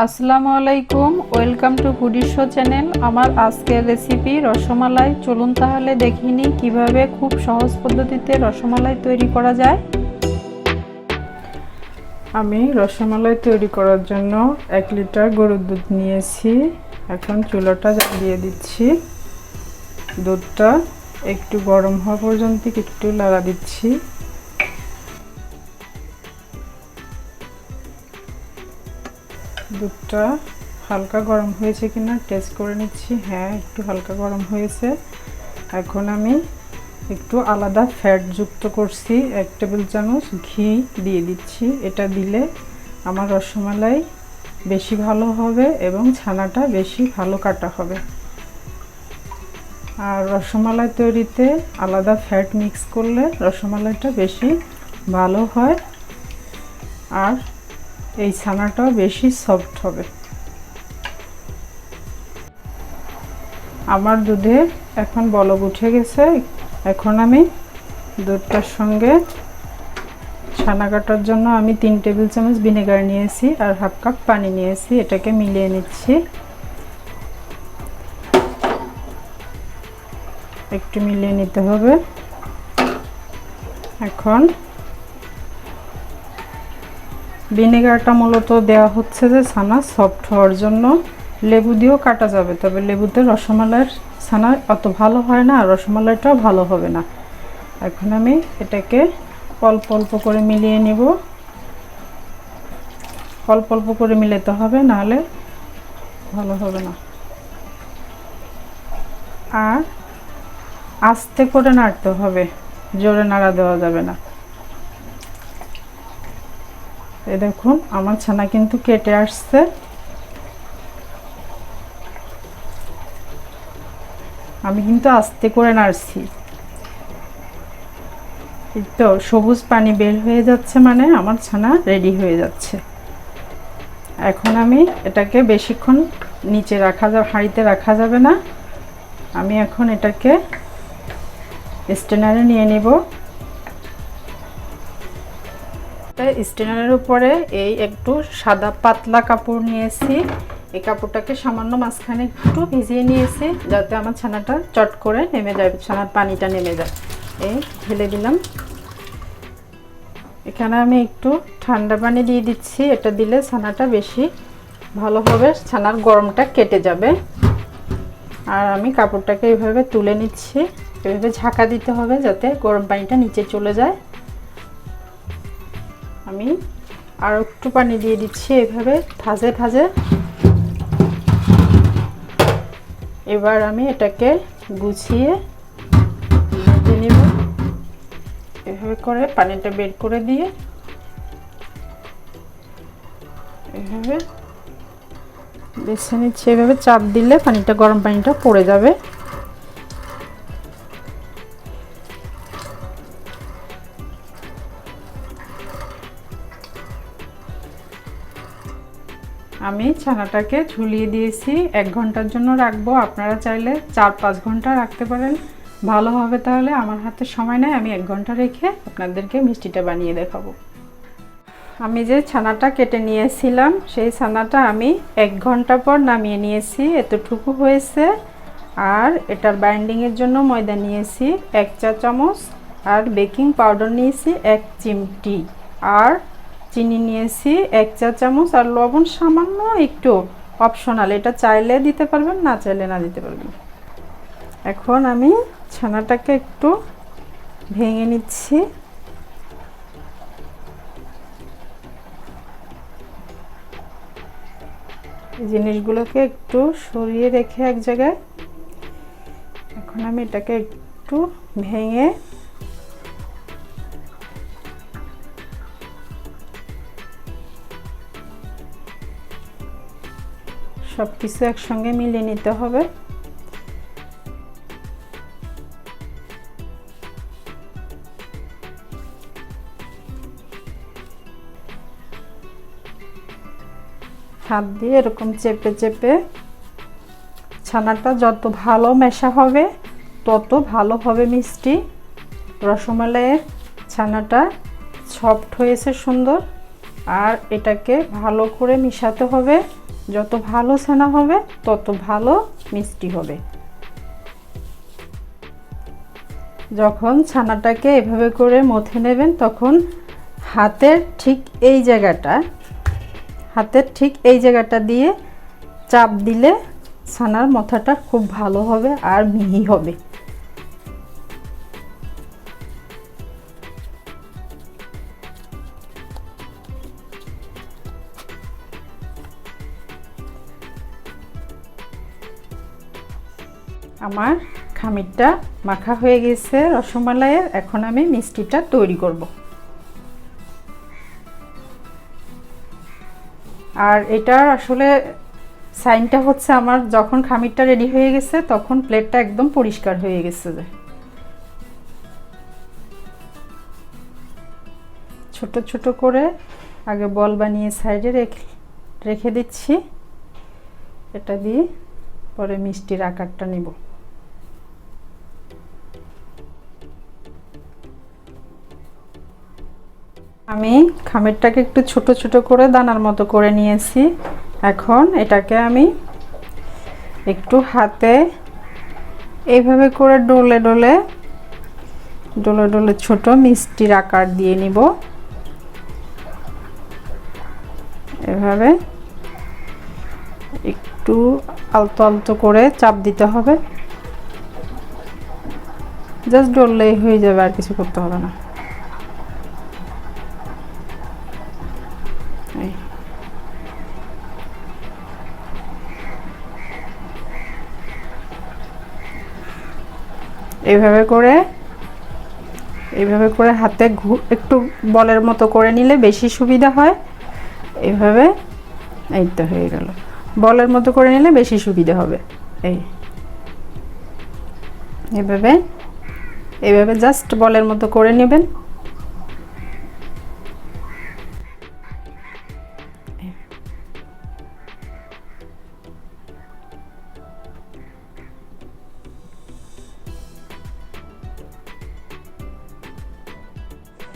আসসালামু আলাইকুম, welcome to foodies show channel. আমার আজকের রেসিপি রসমালাই। চলুন তাহলে দেখিনি কিভাবে খুব সহজ পদ্ধতিতে রসমালাই তৈরি করা যায়। আমি রসমালাই তৈরি করার জন্য 1 লিটার গরুর দুধ নিয়েছি। এখন চুলাটা জ্বালিয়ে দিচ্ছি। দুধটা একটু গরম হওয়া পর্যন্ত একটু নাড়া দিচ্ছি। দুধটা হালকা গরম হয়েছে কিনা টেস্ট করে নিচ্ছি। হ্যাঁ, একটু হালকা গরম হয়েছে। এখন আমি একটু আলাদা ফ্যাট যুক্ত করছি, 1 টেবিল চামচ ঘি দিয়ে দিচ্ছি। এটা দিলে আমার রসমালাই বেশি ভালো হবে এবং ছানাটা বেশি ভালো কাটা হবে। আর রসমালাই তৈরিতে আলাদা ফ্যাট মিক্স করলে রসমালাইটা বেশি ভালো হয় আর এই ছানাটাও বেশি সফট হবে। আমার দুধে এখন বলক উঠে গেছে। এখন আমি দুধটার সঙ্গে ছানা কাটার জন্য আমি 3 টেবিল চামচ ভিনেগার নিয়েছি আর হাফ কাপ পানি নিয়েছি। এটাকে মিলিয়ে নিচ্ছি। একটু মিলিয়ে নিতে হবে। এখন ভিনেগারটা মূলত দেওয়া হচ্ছে যে ছানা সফট হওয়ার জন্য। লেবু দিয়েও কাটা যাবে, তবে লেবুতে রসমালাইয়ের ছানা অত ভালো হয় না আর রসমালাইটাও ভালো হবে না। এখন আমি এটাকে অল্প অল্প করে মিলিয়ে নিব। অল্প অল্প করে মিলাতে হবে, নাহলে ভালো হবে না। আর আস্তে করে নাড়তে হবে, জোরে নাড়া দেওয়া যাবে না। এই দেখুন আমার ছানা কিন্তু কেটে আসছে। আমি কিন্তু আস্তে করে নাড়ছি। তো সবুজ পানি বের হয়ে যাচ্ছে, মানে আমার ছানা রেডি হয়ে যাচ্ছে। এখন আমি এটাকে বেশিক্ষণ নিচে হাঁড়িতে রাখা যাবে না। আমি এখন এটাকে স্ট্রেনারে নিয়ে নিব। স্ট্রেনারের উপরে এই একটু সাদা পাতলা কাপড় নিয়েছি। এই কাপড়টাকে সামান্য মাঝখানে একটু ভিজিয়ে নিয়েছি, যাতে আমার ছানাটা চট করে নেমে যায়, ছানার পানিটা নেমে যায়। এই ঢেলে দিলাম। এখানে আমি একটু ঠান্ডা পানি দিয়ে দিচ্ছি। এটা দিলে ছানাটা বেশি ভালো হবে, ছানার গরমটা কেটে যাবে। আর আমি কাপড়টাকে এইভাবে তুলে নিচ্ছি। এভাবে ঝাঁকা দিতে হবে যাতে গরম পানিটা নিচে চলে যায়। আমি আর একটু পানি দিয়ে দিচ্ছি, এইভাবে ভাজে ভাজে। এবার আমি এটাকে গুছিয়ে ভেজে নেব। এভাবে করে পানিটা বের করে দিয়ে এভাবে বেছে নিচ্ছি। এভাবে চাপ দিলে পানিটা, গরম পানিটা পড়ে যাবে। আমি ছানাটাকে ঝুলিয়ে দিয়েছি। 1 ঘন্টার জন্য রাখবো। আপনারা চাইলে 4-5 ঘন্টা রাখতে পারেন, ভালো হবে। তাহলে আমার হাতে সময় নেই, আমি 1 ঘন্টা রেখে আপনাদেরকে মিষ্টিটা বানিয়ে দেখাবো। আমি যে ছানাটা কেটে নিয়েছিলাম সেই ছানাটা আমি 1 ঘন্টা পর নামিয়ে নিয়েছি। এতটুকু হয়েছে। আর এটার বাইন্ডিংয়ের জন্য ময়দা নিয়েছি 1 চা চামচ, আর বেকিং পাউডার নিয়েছি 1 চিমটি, আর চিনি নিয়েছি 1 চা চামচ, আর লবণ সামান্য একটু অপশনাল। এটা চাইলে দিতে পারবেন, না চাইলে না দিতে পারবেন। এখন আমি ছানাটাকে একটু ভেঙে নিচ্ছি। এই জিনিসগুলোকে একটু সরিয়ে রেখে এক জায়গায়। এখন আমি এটাকে একটু ভেঙে সব কিছু একসঙ্গে মিলিয়ে নিতে হবে। হাত দিয়ে এরকম চেপে চেপে, ছানাটা যত ভালো মেশা হবে তত ভালো হবে মিষ্টি। রসমালাইয়ের ছানাটা সফট হয়েছে সুন্দর, আর এটাকে ভালো করে মিশাতে হবে। যত ভালো ছানা হবে তত ভালো মিষ্টি হবে। যখন ছানাটাকে এভাবে করে মথে নেবেন তখন হাতের ঠিক এই জায়গাটা দিয়ে চাপ দিলে ছানার মাথাটা খুব ভালো হবে আর মিহি হবে। আমার খামিরটা মাখা হয়ে গেছে রসমালাইয়ের। এখন আমি মিষ্টিটা তৈরি করব। আর এটা আসলে সাইনটা হচ্ছে আমার যখন খামিরটা রেডি হয়ে গেছে তখন প্লেটটা একদম পরিষ্কার হয়ে গেছে। ছোট ছোট করে আগে বল বানিয়ে সাইডে রেখে দিচ্ছি। এটা দিয়ে পরে মিষ্টির আকারটা নেব। আমি খামিরটাকে একটু ছোট ছোট করে দানার মতো করে নিয়েছি। এখন এটাকে আমি একটু হাতে এইভাবে করে ডলে ডলে ছোট মিষ্টির আকার দিয়ে নিব। এভাবে একটু আলতো আলতো করে চাপ দিতে হবে। জাস্ট ডললেই হয়ে যাবে, আর কিছু করতে হবে না। এইভাবে করে হাতে একটু বলের মতো করে নিলে বেশি সুবিধা হয়। এইভাবে এই তো হয়ে গেল। বলের মতো করে নিলে বেশি সুবিধা হবে। এইভাবে জাস্ট বলের মতো করে নেবেন।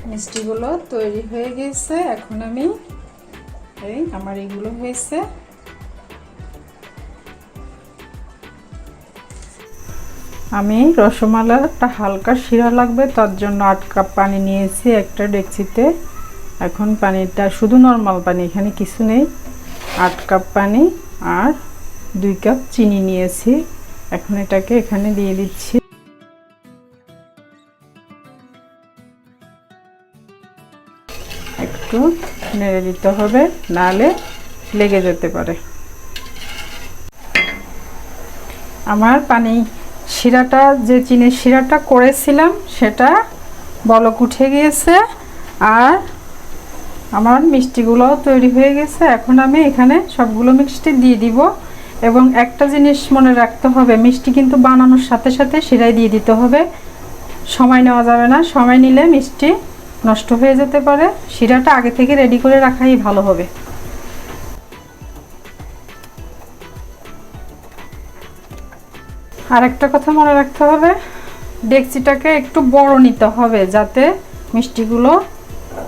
মিষ্টিগুলো তৈরি হয়ে গেছে। এখন আমি আমার এগুলো হয়েছে। আমি রসমালাইটা হালকা শিরা লাগবে, তার জন্য 8 কাপ পানি নিয়েছি একটা ডেকচিতে। এখন পানিটা শুধু নরমাল পানি, এখানে কিছু নেই। 8 কাপ পানি আর 2 কাপ চিনি নিয়েছি। এখন এটাকে এখানে দিয়ে দিচ্ছি। একটু নেড়ে দিতে হবে, নাহলে লেগে যেতে পারে। আমার পানি শিরাটা, যে চিনির শিরাটা করেছিলাম সেটা বলক উঠে গিয়েছে আর আমার মিষ্টিগুলো তৈরি হয়ে গেছে। এখন আমি এখানে সবগুলো মিষ্টি দিয়ে দিব। এবং একটা জিনিস মনে রাখতে হবে, মিষ্টি কিন্তু বানানোর সাথে সাথে শিরায় দিয়ে দিতে হবে। সময় নেওয়া যাবে না, সময় নিলে মিষ্টি নষ্ট হয়ে যেতে পারে। শিরাটা আগে থেকে রেডি করে রাখাই ভালো হবে। আর একটা কথা মনে রাখতে হবে, ডেকচিটাকে একটু বড় নিতে হবে যাতে মিষ্টিগুলো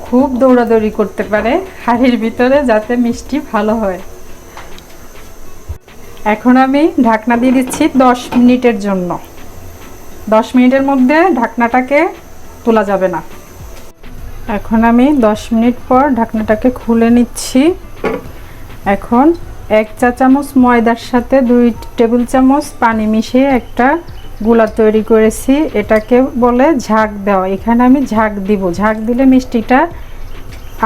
খুব দৌড়াদৌড়ি করতে পারে হাঁড়ির ভিতরে, যাতে মিষ্টি ভালো হয়। এখন আমি ঢাকনা দিয়ে দিচ্ছি 10 মিনিটের জন্য। 10 মিনিটের মধ্যে ঢাকনাটাকে তোলা যাবে না। এখন আমি 10 মিনিট পর ঢাকনাটাকে খুলে নিচ্ছি। এখন 1 চা চামচ ময়দার সাথে 2 টেবিল চামচ পানি মিশিয়ে একটা গোলা তৈরি করেছি। এটাকে বলে ঝাঁক দেওয়া। এখানে আমি ঝাঁক দিব। ঝাঁক দিলে মিষ্টিটা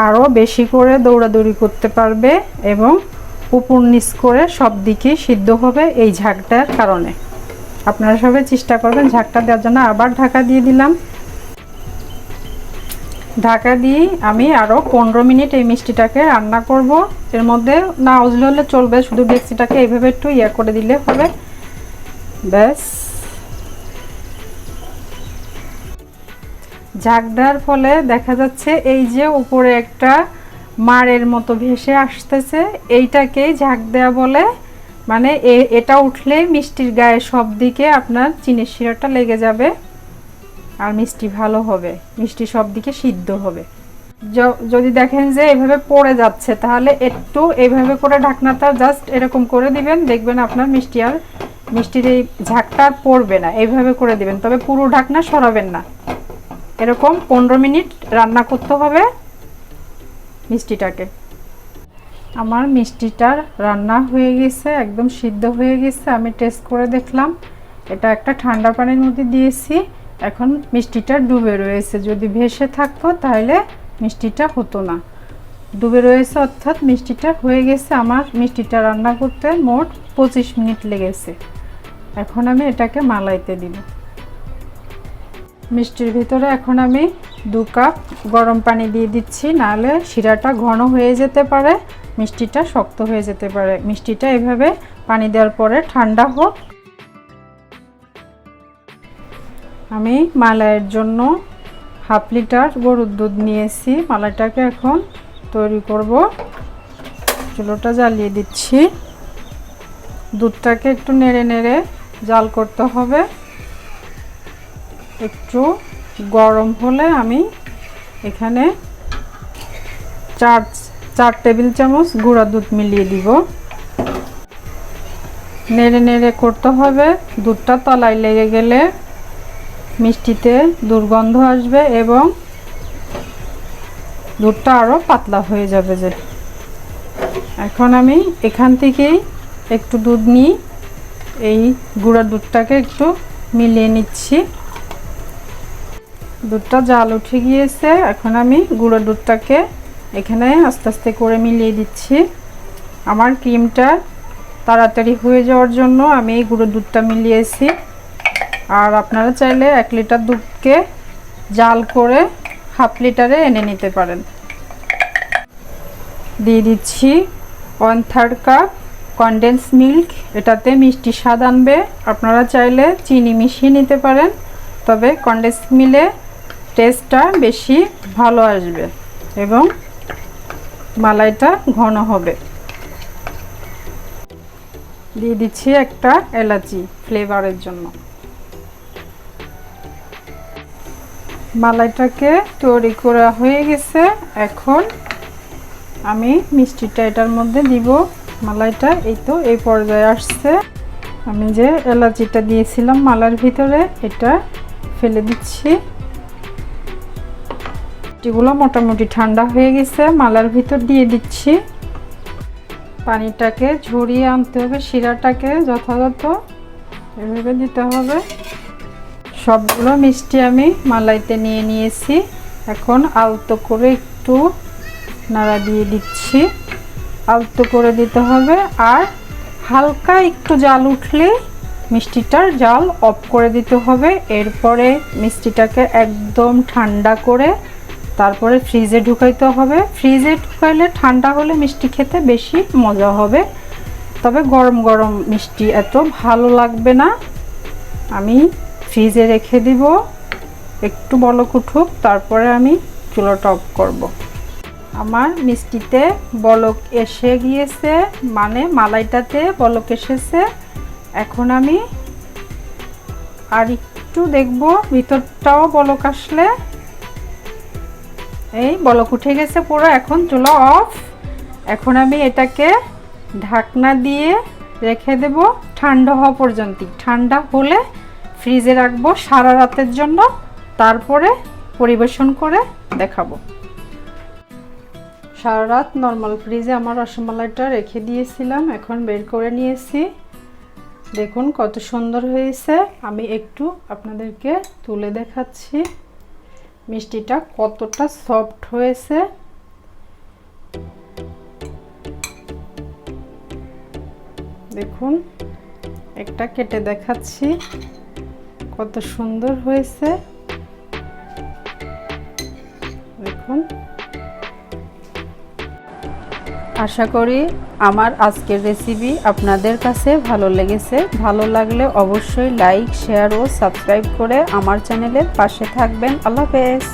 আরও বেশি করে দৌড়াদৌড়ি করতে পারবে এবং উপর নিচ করে সব দিকে সিদ্ধ হবে এই ঝাঁকটার কারণে। আপনারা সবাই চেষ্টা করবেন ঝাঁকটা দেওয়ার জন্য। আবার ঢাকা দিয়ে দিলাম। ঢাকা দিয়ে আমি আরও 15 মিনিট এই মিষ্টিটাকে রান্না করব। এর মধ্যে না উজলে হলে চলবে, শুধু ডেকচিটাকে এইভাবে একটু করে দিলে হবে, ব্যাস। ঝাঁক দেওয়ার ফলে দেখা যাচ্ছে এই যে উপরে একটা মাড়ের মতো ভেসে আসতেছে, এইটাকেই ঝাঁক দেওয়া বলে। মানে এটা উঠলে মিষ্টির গায়ে সব দিকে আপনার চিনির শিরাটা লেগে যাবে আর মিষ্টি ভালো হবে, মিষ্টি সব দিকে সিদ্ধ হবে। যদি দেখেন যে এভাবে পড়ে যাচ্ছে তাহলে একটু এইভাবে করে ঢাকনাটা জাস্ট এরকম করে দিবেন, দেখবেন আপনার মিষ্টির এই ঝাঁকটা আর পড়বে না। এইভাবে করে দিবেন, তবে পুরো ঢাকনা সরাবেন না। এরকম 15 মিনিট রান্না করতে হবে মিষ্টিটাকে। আমার মিষ্টিটার রান্না হয়ে গেছে, একদম সিদ্ধ হয়ে গেছে। আমি টেস্ট করে দেখলাম, এটা একটা ঠান্ডা পানির মধ্যে দিয়েছি। এখন মিষ্টিটা ডুবে রয়েছে, যদি ভেসে থাকতো তাহলে মিষ্টিটা হতো না। ডুবে রয়েছে অর্থাৎ মিষ্টিটা হয়ে গেছে। আমার মিষ্টিটা রান্না করতে মোট 25 মিনিট লেগেছে। এখন আমি এটাকে মালাইতে দিব। মিষ্টির ভিতরে এখন আমি 2 কাপ গরম পানি দিয়ে দিচ্ছি, নাহলে শিরাটা ঘন হয়ে যেতে পারে, মিষ্টিটা শক্ত হয়ে যেতে পারে। মিষ্টিটা এভাবে পানি দেওয়ার পরে ঠান্ডা হোক। আমি মালাইয়ের জন্য 1/2 লিটার গরুর দুধ নিয়েছি। মালাইটাকে এখন তৈরি করব। চুলোটা জ্বালিয়ে দিচ্ছি। দুধটাকে একটু নেড়ে নেড়ে জাল করতে হবে। একটু গরম হলে আমি এখানে 4 টেবিল চামচ গুঁড়া দুধ মিলিয়ে দিব। নেড়ে নেড়ে করতে হবে। দুধটা তলায় লেগে গেলে মিষ্টিতে দুর্গন্ধ আসবে এবং দুধটা আরও পাতলা হয়ে যাবে। যে এখন আমি এখান থেকেই একটু দুধ নিই, এই গুঁড়া দুধটাকে একটু মিলিয়ে নিচ্ছি। দুধটা জাল উঠে গিয়েছে। এখন আমি গুঁড়া দুধটাকে এখানে আস্তে আস্তে করে মিলিয়ে দিচ্ছি। আমার ক্রিমটা তাড়াতাড়ি হয়ে যাওয়ার জন্য আমি এই গুঁড়ো দুধটা মিলিয়েছি। আর আপনারা চাইলে 1 লিটার দুধকে জাল করে 1/2 লিটারে এনে নিতে পারেন। দিয়ে দিচ্ছি 1/3 কাপ কনডেন্স মিল্ক। এটাতে মিষ্টি স্বাদ আনবে। আপনারা চাইলে চিনি মিশিয়ে নিতে পারেন, তবে কনডেন্স মিলে টেস্টটা বেশি ভালো আসবে এবং মালাইটা ঘন হবে। দিয়ে দিচ্ছি একটা এলাচি ফ্লেভারের জন্য। মালাইটাকে তৈরি করা হয়ে গেছে। এখন আমি মিষ্টিটা এটার মধ্যে দিব। মালাইটা এই তো এই পর্যায়ে আসছে। আমি যে এলাচিটা দিয়েছিলাম মালার ভিতরে, এটা ফেলে দিচ্ছি। এগুলো মোটামুটি ঠান্ডা হয়ে গেছে। মালার ভিতর দিয়ে দিচ্ছি। পানিটাকে ঝরিয়ে আনতে হবে, শিরাটাকে যথাযথ এভাবে দিতে হবে। সবগুলো মিষ্টি আমি মালাইতে নিয়ে নিয়েছি। এখন আলতো করে একটু নাড়া দিয়ে দিচ্ছি। আলতো করে দিতে হবে। আর হালকা একটু জাল উঠলে মিষ্টিটার জাল অফ করে দিতে হবে। এরপরে মিষ্টিটাকে একদম ঠান্ডা করে তারপরে ফ্রিজে ঢুকাইতে হবে। ফ্রিজে ঢুকাইলে ঠান্ডা হলে মিষ্টি খেতে বেশি মজা হবে, তবে গরম গরম মিষ্টি এত ভালো লাগবে না। আমি ফ্রিজে রেখে দিব একটু বলক উঠুক, তারপরে আমি চুলাটা অফ করব। আমার মিষ্টিতে বলক এসে গিয়েছে, মানে মালাইটাতে বলক এসেছে। এখন আমি আর একটু দেখব, ভিতরটাও বলক আসলে। এই বলক উঠে গেছে পুরো। এখন চুলা অফ। এখন আমি এটাকে ঢাকনা দিয়ে রেখে দেব ঠান্ডা হওয়া পর্যন্ত। ঠান্ডা হলে ফ্রিজে রাখবো সারা রাতের জন্য, তারপরে পরিবেশন করে দেখাবো। সারা রাত নর্মাল ফ্রিজে আমার রসমালাইটা রেখে দিয়েছিলাম, এখন বের করে নিয়েছি। দেখুন কত সুন্দর হয়েছে। আমি একটু আপনাদেরকে তুলে দেখাচ্ছি মিষ্টিটা কতটা সফট হয়েছে। দেখুন একটা কেটে দেখাচ্ছি কত সুন্দর হয়েছে। দেখুন, আশা করি আমার আজকের রেসিপি আপনাদের কাছে ভালো লেগেছে। ভালো লাগলে অবশ্যই লাইক, শেয়ার ও সাবস্ক্রাইব করে আমার চ্যানেলের পাশে থাকবেন। আল্লাহ হাফেজ।